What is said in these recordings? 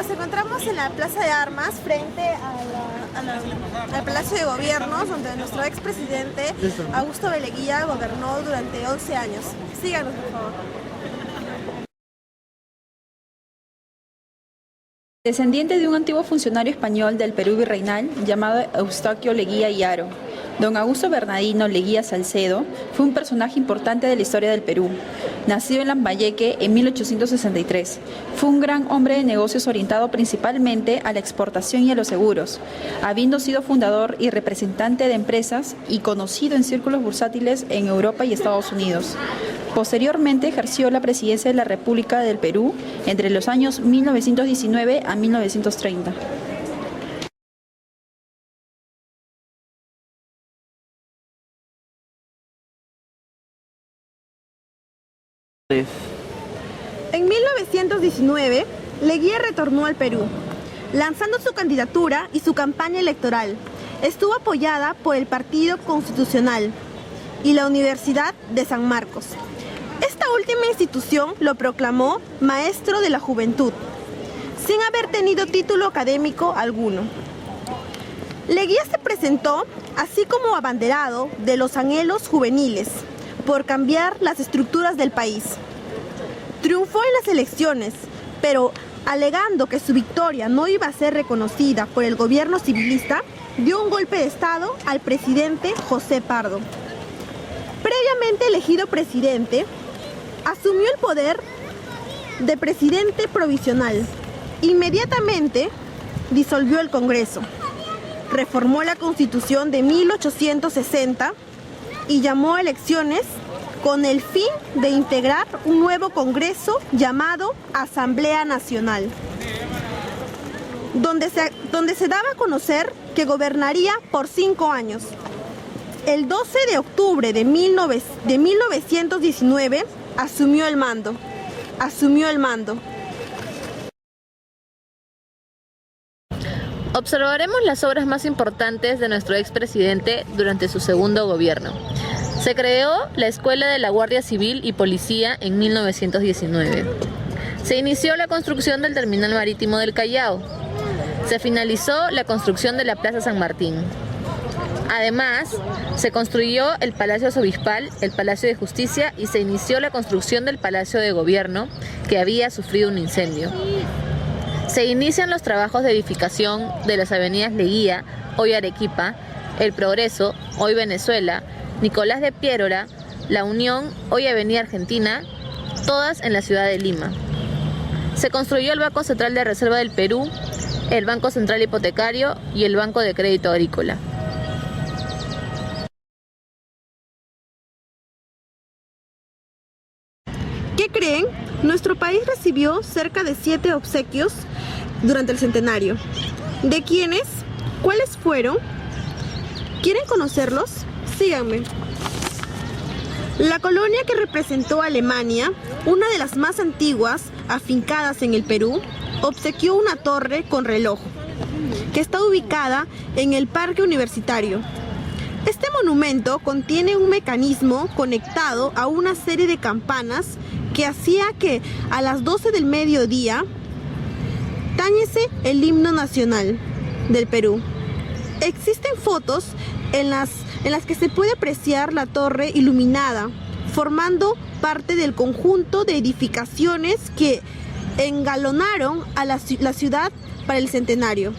Nos encontramos en la Plaza de Armas, frente al Palacio de Gobierno, donde nuestro expresidente Augusto B. Leguía gobernó durante 11 años. Síganos, por favor. Descendiente de un antiguo funcionario español del Perú virreinal llamado Eustaquio Leguía y Haro, don Augusto Bernardino Leguía Salcedo fue un personaje importante de la historia del Perú. Nacido en Lambayeque en 1863, fue un gran hombre de negocios orientado principalmente a la exportación y a los seguros, habiendo sido fundador y representante de empresas y conocido en círculos bursátiles en Europa y Estados Unidos. Posteriormente ejerció la presidencia de la República del Perú entre los años 1919 a 1930. En 1919, Leguía retornó al Perú, lanzando su candidatura y su campaña electoral. Estuvo apoyada por el Partido Constitucional y la Universidad de San Marcos. Esta última institución lo proclamó maestro de la juventud, sin haber tenido título académico alguno. Leguía se presentó así como abanderado de los anhelos juveniles por cambiar las estructuras del país. Triunfó en las elecciones, pero alegando que su victoria no iba a ser reconocida por el gobierno civilista, dio un golpe de estado al presidente José Pardo. Previamente elegido presidente, asumió el poder de presidente provisional. Inmediatamente disolvió el Congreso, reformó la Constitución de 1860 y llamó a elecciones con el fin de integrar un nuevo Congreso llamado Asamblea Nacional, donde se daba a conocer que gobernaría por 5 años. El 12 de octubre de 1919 asumió el mando. Observaremos las obras más importantes de nuestro expresidente durante su segundo gobierno. Se creó la Escuela de la Guardia Civil y Policía en 1919. Se inició la construcción del terminal marítimo del Callao. Se finalizó la construcción de la Plaza San Martín. Además, se construyó el Palacio Arzobispal, el Palacio de Justicia y se inició la construcción del Palacio de Gobierno, que había sufrido un incendio. Se inician los trabajos de edificación de las avenidas Leguía, hoy Arequipa, El Progreso, hoy Venezuela, Nicolás de Piérola, La Unión, hoy Avenida Argentina, todas en la ciudad de Lima. Se construyó el Banco Central de Reserva del Perú, el Banco Central Hipotecario y el Banco de Crédito Agrícola. ¿Qué creen? Nuestro país recibió cerca de 7 obsequios durante el centenario. ¿De quiénes? ¿Cuáles fueron? ¿Quieren conocerlos? Síganme. La colonia que representó a Alemania, una de las más antiguas afincadas en el Perú, obsequió una torre con reloj, que está ubicada en el Parque Universitario. Este monumento contiene un mecanismo conectado a una serie de campanas que hacía que a las 12 del mediodía tañese el himno nacional del Perú. Existen fotos en las que se puede apreciar la torre iluminada, formando parte del conjunto de edificaciones que engalonaron a la ciudad para el centenario,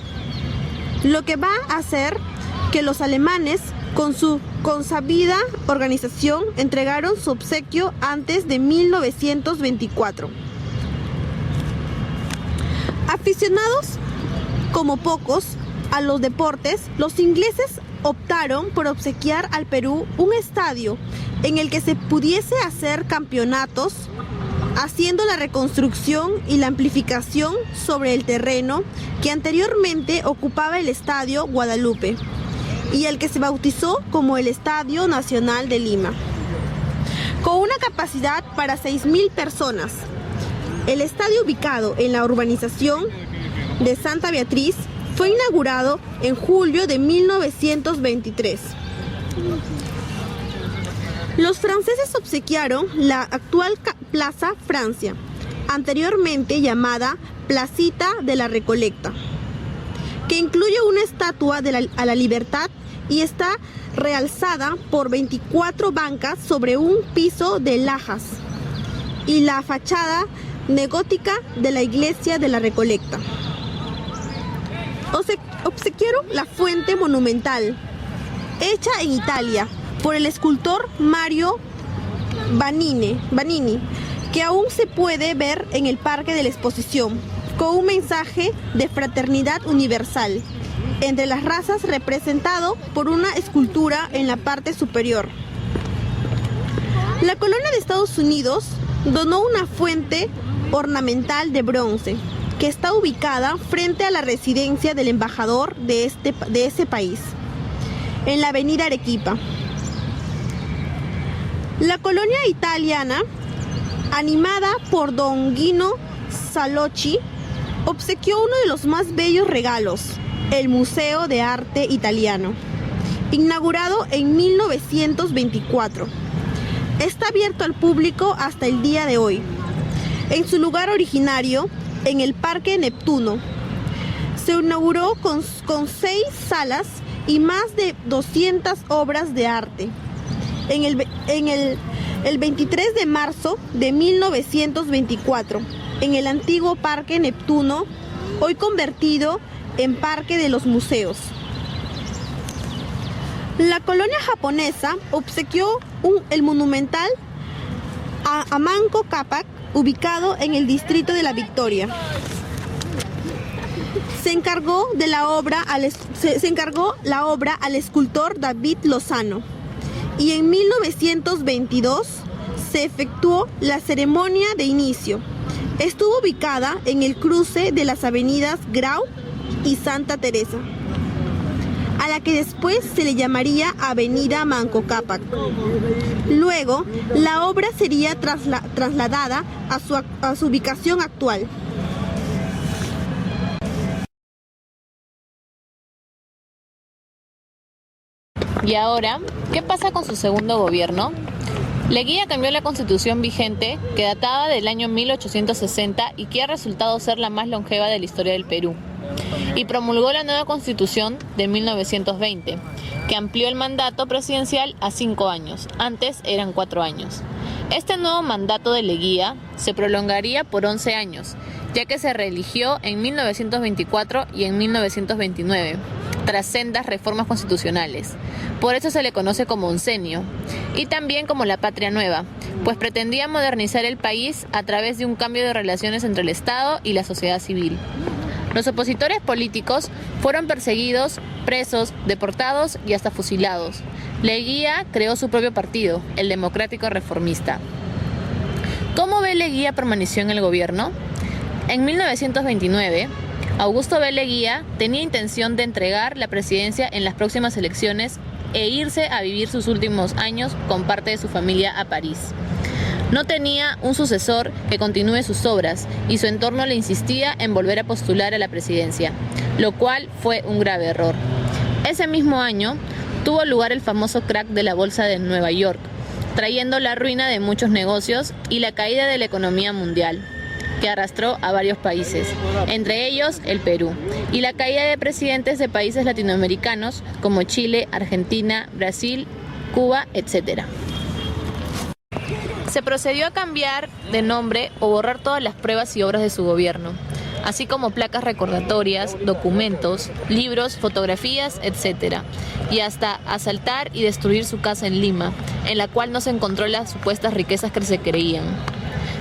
lo que va a hacer que los alemanes, con su consabida organización, entregaron su obsequio antes de 1924. Aficionados como pocos a los deportes, los ingleses optaron por obsequiar al Perú un estadio en el que se pudiese hacer campeonatos, haciendo la reconstrucción y la amplificación sobre el terreno que anteriormente ocupaba el Estadio Guadalupe y el que se bautizó como el Estadio Nacional de Lima, con una capacidad para 6.000 personas. El estadio, ubicado en la urbanización de Santa Beatriz, fue inaugurado en julio de 1923. Los franceses obsequiaron la actual Plaza Francia, anteriormente llamada Placita de la Recolecta, que incluye una estatua a la libertad y está realzada por 24 bancas sobre un piso de lajas, y la fachada neogótica de la iglesia de la Recolecta. Obsequiaron la fuente monumental, hecha en Italia por el escultor Mario Vanini, que aún se puede ver en el Parque de la Exposición, con un mensaje de fraternidad universal entre las razas representado por una escultura en la parte superior. La colonia de Estados Unidos donó una fuente ornamental de bronce que está ubicada frente a la residencia del embajador de ese país, en la avenida Arequipa. La colonia italiana, animada por don Gino Salocci, obsequió uno de los más bellos regalos, el Museo de Arte Italiano, inaugurado en 1924. Está abierto al público hasta el día de hoy. En su lugar originario, en el Parque Neptuno, se inauguró con 6 salas y más de 200 obras de arte. El 23 de marzo de 1924, en el antiguo Parque Neptuno, hoy convertido en Parque de los Museos. La colonia japonesa obsequió el monumental a Manco Cápac, ubicado en el distrito de La Victoria. Se encargó la obra al escultor David Lozano, y en 1922 se efectuó la ceremonia de inicio. Estuvo ubicada en el cruce de las avenidas Grau y Santa Teresa, a la que después se le llamaría Avenida Manco Cápac. Luego, la obra sería trasladada a su ubicación actual. ¿Y ahora qué pasa con su segundo gobierno? Leguía cambió la constitución vigente, que databa del año 1860 y que ha resultado ser la más longeva de la historia del Perú, y promulgó la nueva constitución de 1920, que amplió el mandato presidencial a 5 años, antes eran 4 años. Este nuevo mandato de Leguía se prolongaría por 11 años, ya que se reeligió en 1924 y en 1929, tras sendas reformas constitucionales. Por eso se le conoce como oncenio, y también como la Patria Nueva, pues pretendía modernizar el país a través de un cambio de relaciones entre el Estado y la sociedad civil. Los opositores políticos fueron perseguidos, presos, deportados y hasta fusilados. Leguía creó su propio partido, el Democrático Reformista. ¿Cómo B. Leguía permaneció en el gobierno? En 1929, Augusto B. Leguía tenía intención de entregar la presidencia en las próximas elecciones e irse a vivir sus últimos años con parte de su familia a París. No tenía un sucesor que continúe sus obras y su entorno le insistía en volver a postular a la presidencia, lo cual fue un grave error. Ese mismo año tuvo lugar el famoso crack de la bolsa de Nueva York, trayendo la ruina de muchos negocios y la caída de la economía mundial, que arrastró a varios países, entre ellos el Perú, y la caída de presidentes de países latinoamericanos como Chile, Argentina, Brasil, Cuba, etc. Se procedió a cambiar de nombre o borrar todas las pruebas y obras de su gobierno, así como placas recordatorias, documentos, libros, fotografías, etc., y hasta asaltar y destruir su casa en Lima, en la cual no se encontró las supuestas riquezas que se creían.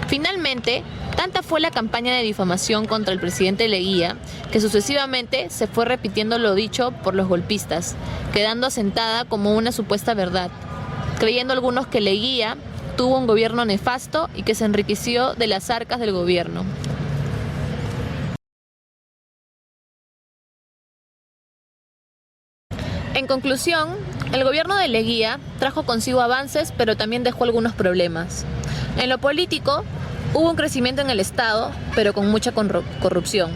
Finalmente, tanta fue la campaña de difamación contra el presidente Leguía que sucesivamente se fue repitiendo lo dicho por los golpistas, quedando asentada como una supuesta verdad, creyendo algunos que Leguía tuvo un gobierno nefasto y que se enriqueció de las arcas del gobierno. En conclusión, el gobierno de Leguía trajo consigo avances, pero también dejó algunos problemas. En lo político, hubo un crecimiento en el Estado, pero con mucha corrupción.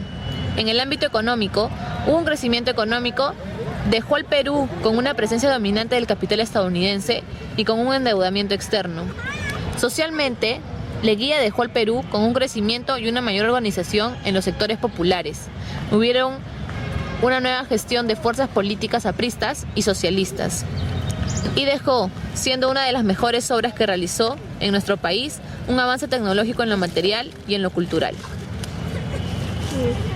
En el ámbito económico, hubo un crecimiento económico, dejó al Perú con una presencia dominante del capital estadounidense y con un endeudamiento externo. Socialmente, Leguía dejó al Perú con un crecimiento y una mayor organización en los sectores populares. Hubieron una nueva gestión de fuerzas políticas apristas y socialistas. Y dejó, siendo una de las mejores obras que realizó en nuestro país, un avance tecnológico en lo material y en lo cultural. Sí.